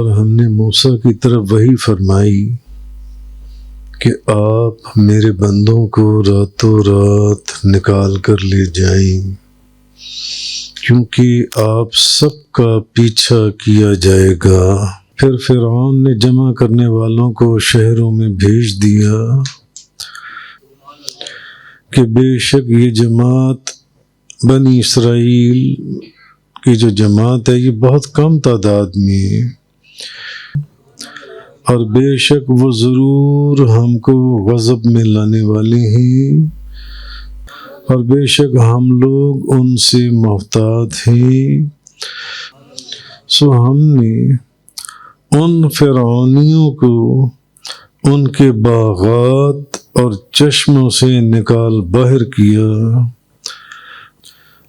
اور ہم نے موسیٰ کی طرف وحی فرمائی کہ آپ میرے بندوں کو راتوں رات نکال کر لے جائیں، کیونکہ آپ سب کا پیچھا کیا جائے گا۔ پھر فرعون نے جمع کرنے والوں کو شہروں میں بھیج دیا کہ بے شک یہ جماعت بنی اسرائیل کی جو جماعت ہے یہ بہت کم تعداد میں ہے، اور بے شک وہ ضرور ہم کو غضب میں لانے والے ہیں، اور بے شک ہم لوگ ان سے محتاط ہیں۔ سو ہم نے ان فرعونیوں کو ان کے باغات اور چشموں سے نکال باہر کیا،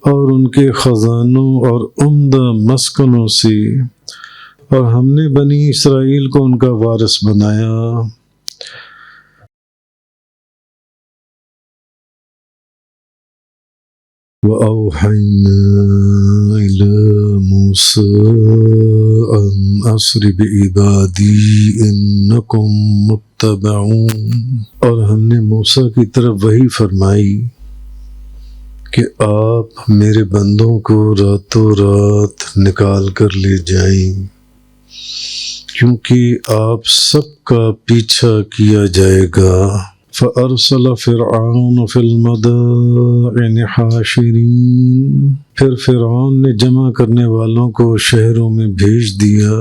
اور ان کے خزانوں اور عمدہ مسکنوں سے، اور ہم نے بنی اسرائیل کو ان کا وارث بنایا۔ وَأَوْحَيْنَا إِلَى مُوسَىٰ أَنْ أَسْرِ بِعِبَادِي إِنَّكُمْ مُتَّبَعُونَ، اور ہم نے موسیٰ کی طرف وحی فرمائی کہ آپ میرے بندوں کو راتوں رات نکال کر لے جائیں، کیونکہ آپ سب کا پیچھا کیا جائے گا۔ فَأَرْسَلَ فِرْعَوْنُ فِي الْمَدَائِنِ حَاشِرِينَ، پھر فرعون نے جمع کرنے والوں کو شہروں میں بھیج دیا۔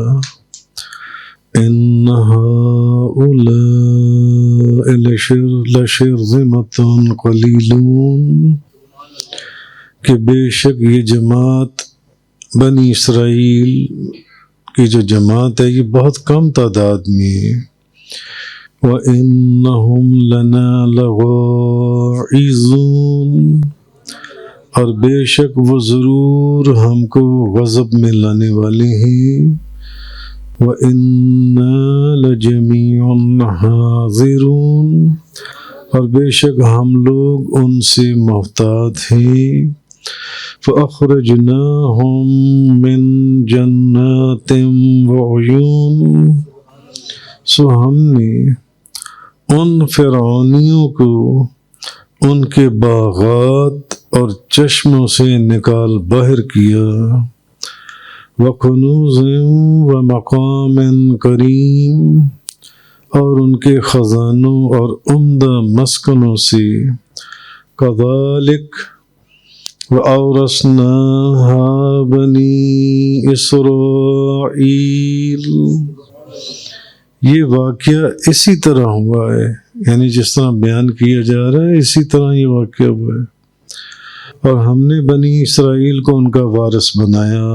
إِنَّ هَٰؤُلَاءِ لَشِرْذِمَةٌ قَلِيلُونَ، کہ بے شک یہ جماعت بنی اسرائیل کی جو جماعت ہے یہ بہت کم تعداد میں ہے۔ وَإِنَّهُمْ لَنَا لَغَائِظُونَ، اور بے شک وہ ضرور ہم کو غضب میں لانے والے ہیں۔ وَإِنَّا لَجَمِيعٌ حَاذِرُونَ، اور بے شک ہم لوگ ان سے محتاط ہیں۔ فَأَخْرَجْنَاهُمْ مِنْ جَنَّاتٍ وَعُيُونٍ، سو ہم نے ان فرعونیوں کو ان کے باغات اور چشموں سے نکال باہر کیا۔ وَكُنُوزٍ وَمَقَامٍ كَرِيمٍ، اور ان کے خزانوں اور عمدہ مسکنوں سے۔ كَذَلِكَ وَأَوْرَثْنَاهَا بَنِي إِسْرَائِيلَ، یہ واقعہ اسی طرح ہوا ہے، یعنی جس طرح بیان کیا جا رہا ہے اسی طرح یہ واقعہ ہوا ہے، اور ہم نے بنی اسرائیل کو ان کا وارث بنایا۔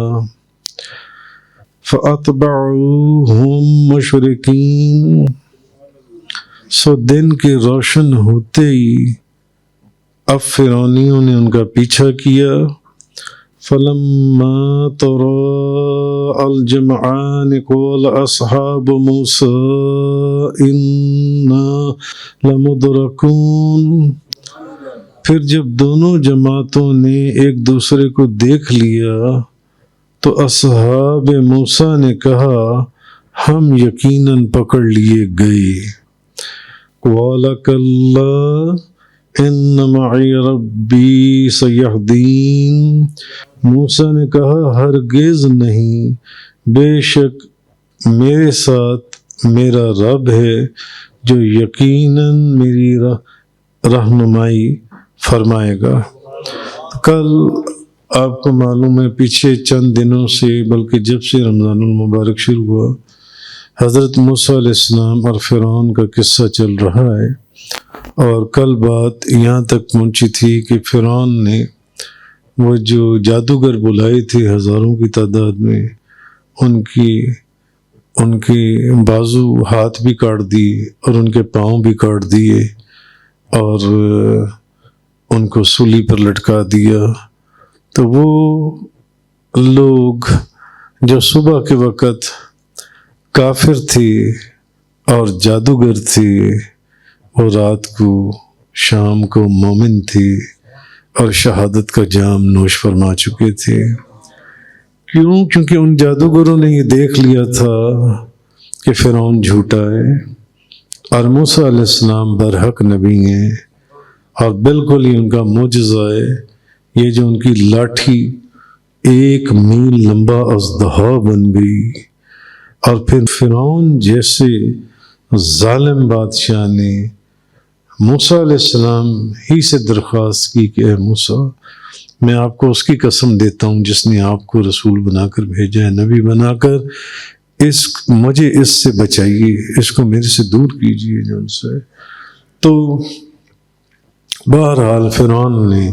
فَأَتْبَعُوهُمْ مُشْرِقِينَ، سو دن کے روشن ہوتے ہی اب فرعونیوں نے ان کا پیچھا کیا۔ فَلَمَّا تَرَاءَى الْجَمْعَانِ قَالَ أَصْحَابُ مُوسَىٰ إِنَّا لَمُدْرَكُونَ، پھر جب دونوں جماعتوں نے ایک دوسرے کو دیکھ لیا تو اصحاب موسیٰ نے کہا ہم یقیناً پکڑ لیے گئے۔ قَالَ كَلَّا إِنَّ مَعِيَ رَبِّي سَيَهْدِينِ، موسیٰ نے کہا ہرگز نہیں، بے شک میرے ساتھ میرا رب ہے جو یقیناً میری رہنمائی فرمائے گا۔ کل آپ کو معلوم ہے پچھلے چند دنوں سے، بلکہ جب سے رمضان المبارک شروع ہوا، حضرت موسیٰ علیہ السلام اور فرعون کا قصہ چل رہا ہے، اور کل بات یہاں تک پہنچی تھی کہ فرعون نے وہ جو جادوگر بلائے تھے ہزاروں کی تعداد میں، ان کے بازو ہاتھ بھی کاٹ دیے اور ان کے پاؤں بھی کاٹ دیے اور ان کو سولی پر لٹکا دیا۔ تو وہ لوگ جو صبح کے وقت کافر تھے اور جادوگر تھے، وہ رات کو شام کو مومن تھے اور شہادت کا جام نوش فرما چکے تھے، کیوں؟ کیونکہ ان جادوگروں نے یہ دیکھ لیا تھا کہ فرعون جھوٹا ہے اور موسیٰ علیہ السلام برحق نبی ہیں، اور بالکل ہی ان کا معجزہ ہے یہ جو ان کی لاٹھی 1 میل لمبا اژدہا بن گئی۔ اور پھر فرعون جیسے ظالم بادشاہ نے موسیٰ علیہ السلام ہی سے درخواست کی کہ اے موسیٰ، میں آپ کو اس کی قسم دیتا ہوں جس نے آپ کو رسول بنا کر بھیجا ہے، نبی بنا کر، مجھے اس سے بچائیے، اس کو میرے سے دور کیجیے جو ان سے۔ تو بہرحال فرعون نے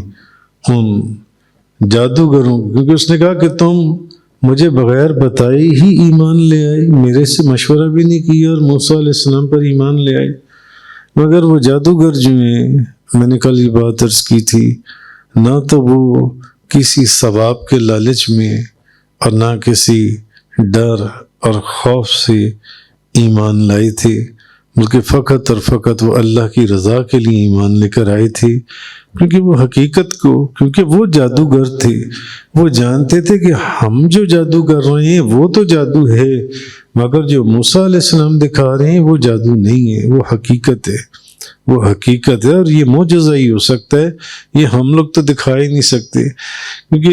ان جادوگروں، کیونکہ اس نے کہا کہ تم مجھے بغیر بتائے ہی ایمان لے آئے، میرے سے مشورہ بھی نہیں کیا اور موسیٰ علیہ السلام پر ایمان لے آئے۔ مگر وہ جادوگر جو ہیں، میں نے کل یہ بات عرض کی تھی، نہ تو وہ کسی ثواب کے لالچ میں اور نہ کسی ڈر اور خوف سے ایمان لائے تھے، بلکہ فقط اور فقط وہ اللہ کی رضا کے لیے ایمان لے کر آئے تھے، کیونکہ وہ حقیقت کو، کیونکہ وہ جادوگر تھے، وہ جانتے تھے کہ ہم جو جادو کر رہے ہیں وہ تو جادو ہے، مگر جو موسیٰ علیہ السلام دکھا رہے ہیں وہ جادو نہیں ہے، وہ حقیقت ہے، وہ حقیقت ہے، اور یہ معجزہ ہی ہو سکتا ہے، یہ ہم لوگ تو دکھا ہی نہیں سکتے، کیونکہ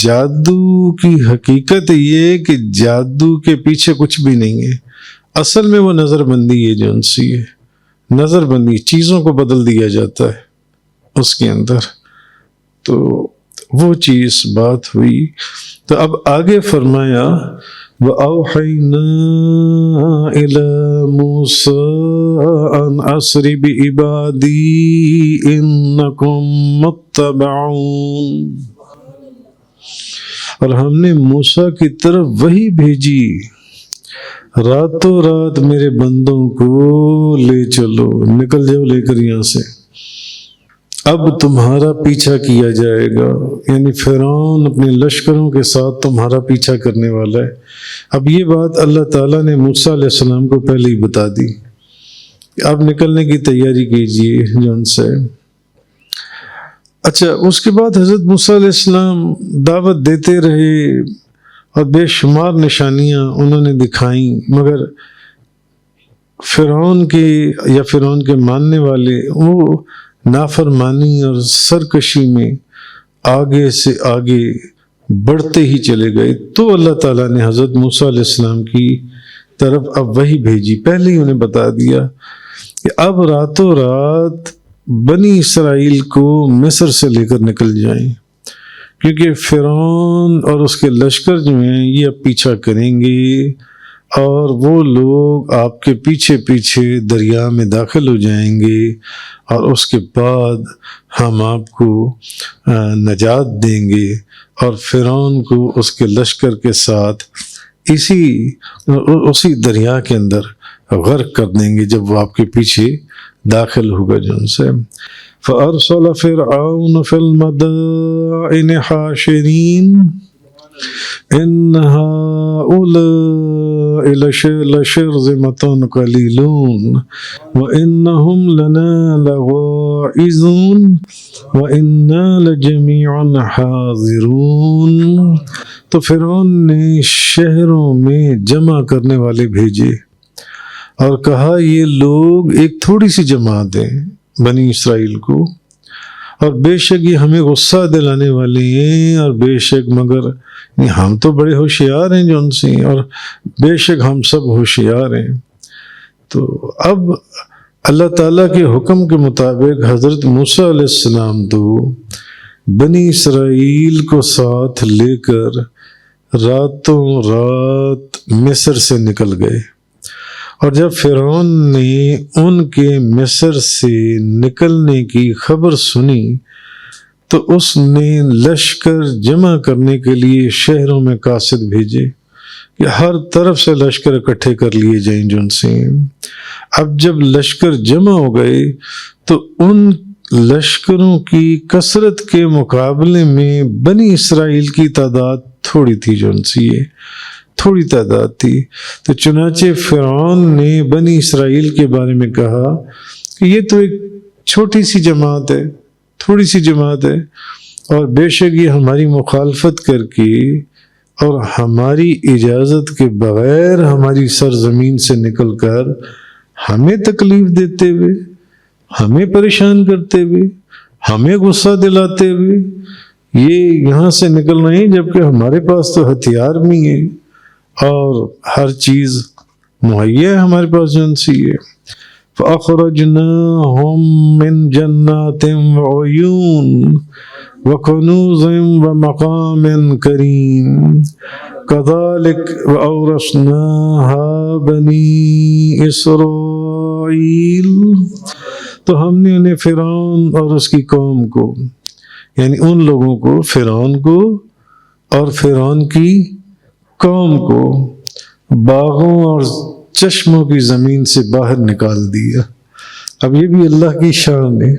جادو کی حقیقت یہ ہے کہ جادو کے پیچھے کچھ بھی نہیں ہے، اصل میں وہ نظر بندی ہے جو ان سی ہے، نظر بندی، چیزوں کو بدل دیا جاتا ہے اس کے اندر، تو وہ چیز بات ہوئی۔ تو اب آگے فرمایا وَأَوْحَيْنَا إِلَى مُوسَىٰ أَنْ أَسْرِ بِعِبَادِي إِنَّكُمْ مُتَّبَعُونَ، اور ہم نے موسیٰ کی طرف وحی بھیجی، راتوں رات میرے بندوں کو لے چلو، نکل جاؤ لے کر یہاں سے، اب تمہارا پیچھا کیا جائے گا، یعنی فرعون اپنے لشکروں کے ساتھ تمہارا پیچھا کرنے والا ہے۔ اب یہ بات اللہ تعالیٰ نے موسیٰ علیہ السلام کو پہلے ہی بتا دی کہ اب نکلنے کی تیاری کیجیے جو ان سے۔ اچھا، اس کے بعد حضرت موسیٰ علیہ السلام دعوت دیتے رہے اور بے شمار نشانیاں انہوں نے دکھائیں، مگر فرعون کے ماننے والے وہ نافرمانی اور سرکشی میں آگے سے آگے بڑھتے ہی چلے گئے۔ تو اللہ تعالیٰ نے حضرت موسیٰ علیہ السلام کی طرف اب وحی بھیجی، پہلے ہی انہیں بتا دیا کہ اب راتوں رات بنی اسرائیل کو مصر سے لے کر نکل جائیں، کیونکہ فرعون اور اس کے لشکر جو ہیں یہ اب پیچھا کریں گے، اور وہ لوگ آپ کے پیچھے پیچھے دریا میں داخل ہو جائیں گے، اور اس کے بعد ہم آپ کو نجات دیں گے، اور فرعون کو اس کے لشکر کے ساتھ اسی دریا کے اندر غرق کر دیں گے جب وہ آپ کے پیچھے داخل ہوگا جن سے۔ فَأَرْسَلَ فِرْعَوْنُ فِي الْمَدَائِنِ حَاشِرِينَ إِنَّ هَٰؤُلَاءِ لَشِرْذِمَةٌ قَلِيلُونَ وَإِنَّهُمْ لَنَا لَغَائِظُونَ وَإِنَّا لَجَمِيعٌ حَاذِرُونَ۔ تو فرعون نے شہروں میں جمع کرنے والے بھیجے اور کہا یہ لوگ ایک تھوڑی سی جماعت ہیں بنی اسرائیل کو، اور بے شک یہ ہمیں غصہ دلانے والے ہیں، اور بے شک مگر ہم تو بڑے ہوشیار ہیں جو ان سے، اور بے شک ہم سب ہوشیار ہیں۔ تو اب اللہ تعالیٰ کے حکم کے مطابق حضرت موسیٰ علیہ السلام تو بنی اسرائیل کو ساتھ لے کر راتوں رات مصر سے نکل گئے، اور جب فرعون نے ان کے مصر سے نکلنے کی خبر سنی تو اس نے لشکر جمع کرنے کے لیے شہروں میں قاصد بھیجے کہ ہر طرف سے لشکر اکٹھے کر لیے جائیں جن سے۔ اب جب لشکر جمع ہو گئے تو ان لشکروں کی کثرت کے مقابلے میں بنی اسرائیل کی تعداد تھوڑی تھی، جو ان سے یہ تھوڑی تعداد تھی، تو چنانچہ فرعون نے بنی اسرائیل کے بارے میں کہا کہ یہ تو ایک چھوٹی سی جماعت ہے، تھوڑی سی جماعت ہے، اور بے شک یہ ہماری مخالفت کر کے اور ہماری اجازت کے بغیر ہماری سرزمین سے نکل کر ہمیں تکلیف دیتے ہوئے، ہمیں پریشان کرتے ہوئے، ہمیں غصہ دلاتے ہوئے یہ یہاں سے نکل رہے ہیں، جبکہ ہمارے پاس تو ہتھیار بھی ہیں اور ہر چیز مہیا ہے ہمارے پاس جن سی ہے۔ فَأَخْرَجْنَاهُمْ مِنْ جَنَّاتٍ وَعُيُونٍ وَكُنُوزٍ وَمَقَامٍ كَرِيمٍ كَذَلِكَ وَأَوْرَثْنَاهَا بَنِي إِسْرَائِيلَ۔ تو ہم نے انہیں فرعون اور اس کی قوم کو، یعنی ان لوگوں کو، فرعون کو اور فرعون کی قوم کو، باغوں اور چشموں کی زمین سے باہر نکال دیا۔ اب یہ بھی اللہ کی شان ہے،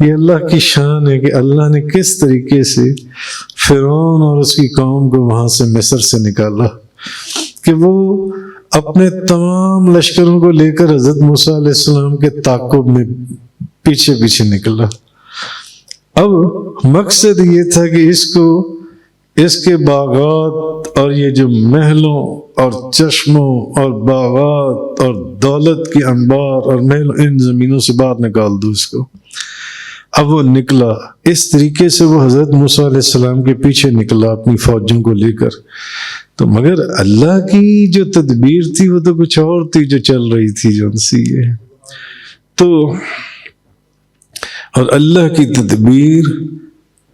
یہ اللہ کی شان ہے کہ اللہ نے کس طریقے سے فرعون اور اس کی قوم کو وہاں سے مصر سے نکالا کہ وہ اپنے تمام لشکروں کو لے کر حضرت موسیٰ علیہ السلام کے تعاقب میں پیچھے پیچھے نکلا۔ اب مقصد یہ تھا کہ اس کے باغات اور یہ جو محلوں اور چشموں اور باغات اور دولت کی انبار اور محلوں، ان زمینوں سے باہر نکال دو اس کو۔ اب وہ نکلا، اس طریقے سے وہ حضرت موسیٰ علیہ السلام کے پیچھے نکلا اپنی فوجوں کو لے کر۔ تو مگر اللہ کی جو تدبیر تھی وہ تو کچھ اور تھی جو چل رہی تھی جو سی ہے۔ تو اور اللہ کی تدبیر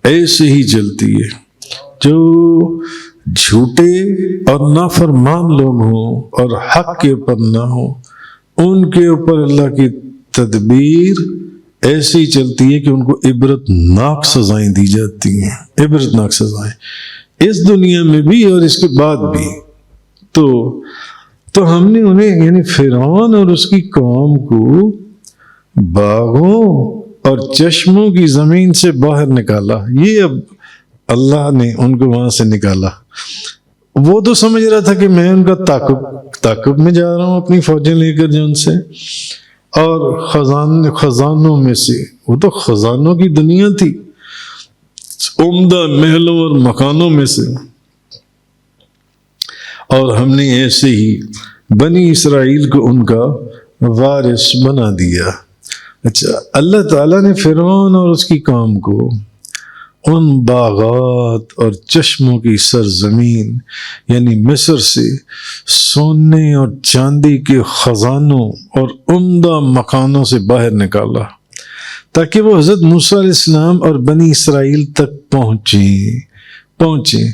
ایسے ہی چلتی ہے، جو جھوٹے اور نافرمان لوگ ہوں اور حق کے اوپر نہ ہوں، ان کے اوپر اللہ کی تدبیر ایسی چلتی ہے کہ ان کو عبرت ناک سزائیں دی جاتی ہیں، عبرت ناک سزائیں اس دنیا میں بھی اور اس کے بعد بھی۔ تو ہم نے انہیں، یعنی فرعون اور اس کی قوم کو، باغوں اور چشموں کی زمین سے باہر نکالا۔ یہ اب اللہ نے ان کو وہاں سے نکالا۔ وہ تو سمجھ رہا تھا کہ میں ان کا تعاقب میں جا رہا ہوں اپنی فوجیں لے کر جو ان سے، اور خزانوں میں سے، وہ تو خزانوں کی دنیا تھی، عمدہ محلوں اور مکانوں میں سے، اور ہم نے ایسے ہی بنی اسرائیل کو ان کا وارث بنا دیا۔ اچھا، اللہ تعالیٰ نے فرعون اور اس کی قوم کو ان باغات اور چشموں کی سرزمین یعنی مصر سے سونے اور چاندی کے خزانوں اور عمدہ مکانوں سے باہر نکالا تاکہ وہ حضرت موسیٰ علیہ السلام اور بنی اسرائیل تک پہنچیں۔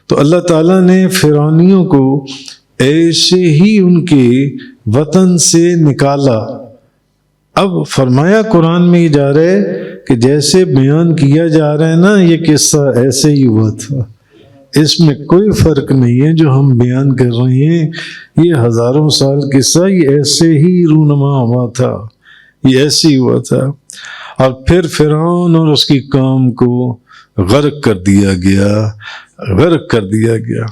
تو اللہ تعالیٰ نے فرعونیوں کو ایسے ہی ان کے وطن سے نکالا۔ اب فرمایا قرآن میں یہ جا رہا ہے کہ جیسے بیان کیا جا رہا ہے نا، یہ قصہ ایسے ہی ہوا تھا، اس میں کوئی فرق نہیں ہے جو ہم بیان کر رہے ہیں، یہ ہزاروں سال قصہ یہ ایسے ہی رونما ہوا تھا، یہ ایسے ہی ہوا تھا۔ اور پھر فرعون اور اس کی قوم کو غرق کر دیا گیا۔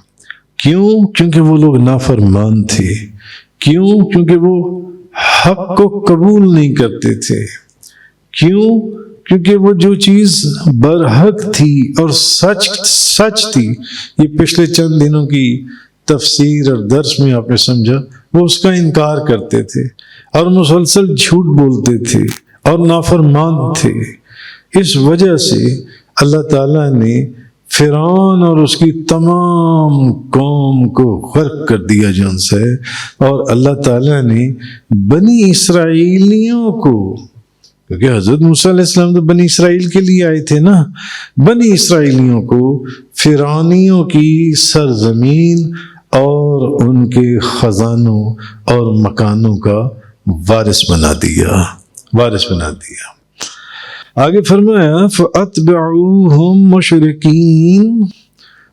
کیوں؟ کیونکہ وہ لوگ نافرمان تھے۔ کیوں؟ کیونکہ وہ حق کو قبول نہیں کرتے تھے۔ کیوں؟ کیونکہ وہ جو چیز برحق تھی اور سچ تھی، یہ پچھلے چند دنوں کی تفسیر اور درس میں آپ نے سمجھا، وہ اس کا انکار کرتے تھے اور مسلسل جھوٹ بولتے تھے اور نافرمان تھے۔ اس وجہ سے اللہ تعالیٰ نے فرعون اور اس کی تمام قوم کو غرق کر دیا جن سے، اور اللہ تعالیٰ نے بنی اسرائیلیوں کو، کیونکہ حضرت موسیٰ علیہ السلام تو بنی اسرائیل کے لیے آئے تھے نا، بنی اسرائیلیوں کو فرعونیوں کی سرزمین اور ان کے خزانوں اور مکانوں کا وارث بنا دیا۔ آگے فرمایا فَأَتْبَعُوهُمْ مُشْرِكِينَ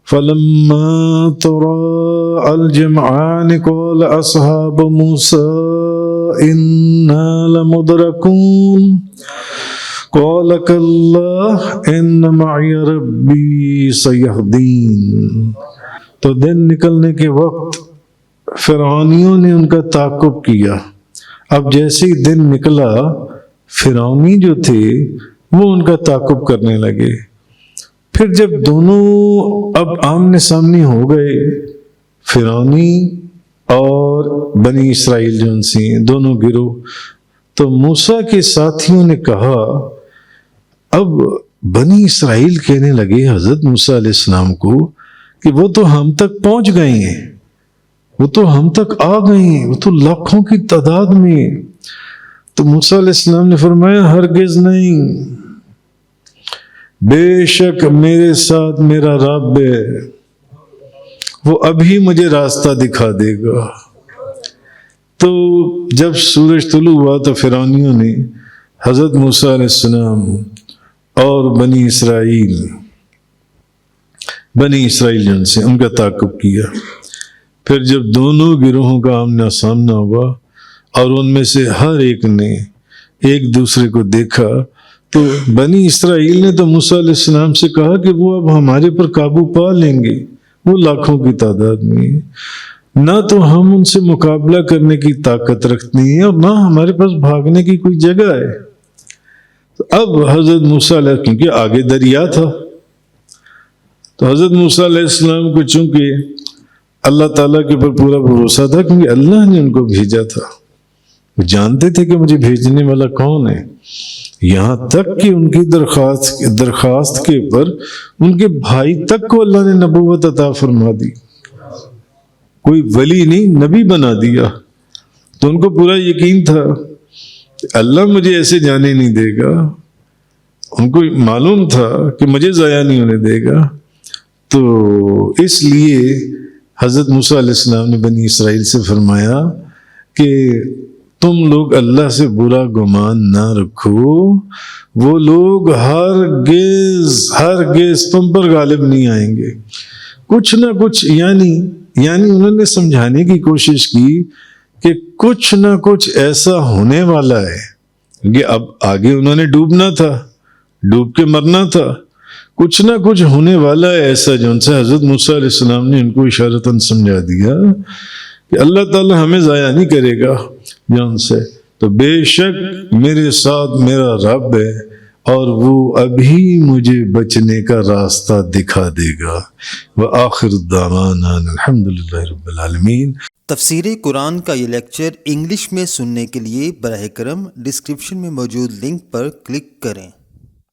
فَلَمَّا تَرَاءَى الْجَمْعَانِ قَالَ أَصْحَابُ مُوسَىٰ إِنَّا لَمُدْرَكُونَ قَالَ كَلَّا إِنَّ مَعِيَ رَبِّي سَيَهْدِينِ۔ تو دن نکلنے کے وقت فرعونیوں نے ان کا تعاقب کیا۔ اب جیسے ہی دن نکلا، فرعونی جو تھے وہ ان کا تعاقب کرنے لگے، پھر جب دونوں اب آمنے سامنے ہو گئے، فرعونی اور بنی اسرائیل جو ان سے ہیں، دونوں گروہ، تو موسیٰ کے ساتھیوں نے کہا، اب بنی اسرائیل کہنے لگے حضرت موسیٰ علیہ السلام کو کہ وہ تو ہم تک پہنچ گئے ہیں، وہ تو ہم تک آ گئے ہیں، وہ تو لاکھوں کی تعداد میں۔ تو موسیٰ علیہ السلام نے فرمایا ہرگز نہیں، بے شک میرے ساتھ میرا رب ہے، وہ ابھی مجھے راستہ دکھا دے گا۔ تو جب سورج طلوع ہوا تو فرعونیوں نے حضرت موسیٰ علیہ السلام اور بنی اسرائیل جن سے ان کا تعاقب کیا۔ پھر جب دونوں گروہوں کا آمنا سامنا ہوا اور ان میں سے ہر ایک نے ایک دوسرے کو دیکھا، تو بنی اسرائیل نے تو موسیٰ علیہ السلام سے کہا کہ وہ اب ہمارے پر قابو پا لیں گے، وہ لاکھوں کی تعداد میں ہیں، نہ تو ہم ان سے مقابلہ کرنے کی طاقت رکھتے ہیں اور نہ ہمارے پاس بھاگنے کی کوئی جگہ ہے۔ تو اب حضرت موسیٰ علیہ، کیونکہ آگے دریا تھا، تو حضرت موسیٰ علیہ السلام کو چونکہ اللہ تعالیٰ کے اوپر پورا بھروسہ تھا، کیونکہ اللہ نے ان کو بھیجا تھا، وہ جانتے تھے کہ مجھے بھیجنے والا کون ہے، یہاں تک کہ ان کی درخواست کے اوپر ان کے بھائی تک کو اللہ نے نبوت عطا فرما دی، کوئی ولی نہیں، نبی بنا دیا۔ تو ان کو پورا یقین تھا اللہ مجھے ایسے جانے نہیں دے گا، ان کو معلوم تھا کہ مجھے ضائع نہیں ہونے دے گا۔ تو اس لیے حضرت موسیٰ علیہ السلام نے بنی اسرائیل سے فرمایا کہ تم لوگ اللہ سے برا گمان نہ رکھو، وہ لوگ ہرگز تم پر غالب نہیں آئیں گے۔ کچھ نہ کچھ یعنی انہوں نے سمجھانے کی کوشش کی کہ کچھ نہ کچھ ایسا ہونے والا ہے کہ اب آگے انہوں نے ڈوبنا تھا، ڈوب کے مرنا تھا، کچھ نہ کچھ ہونے والا ہے ایسا جو ان سے حضرت موسیٰ علیہ السلام نے ان کو اشارتاً سمجھا دیا کہ اللہ تعالی ہمیں ضائع نہیں کرے گا جان سے، تو بے شک میرے ساتھ میرا رب ہے اور وہ ابھی مجھے بچنے کا راستہ دکھا دے گا۔ وآخر دعوانا الحمدللہ رب العالمین۔ تفسیر قرآن کا یہ لیکچر انگلش میں سننے کے لیے براہ کرم ڈسکرپشن میں موجود لنک پر کلک کریں۔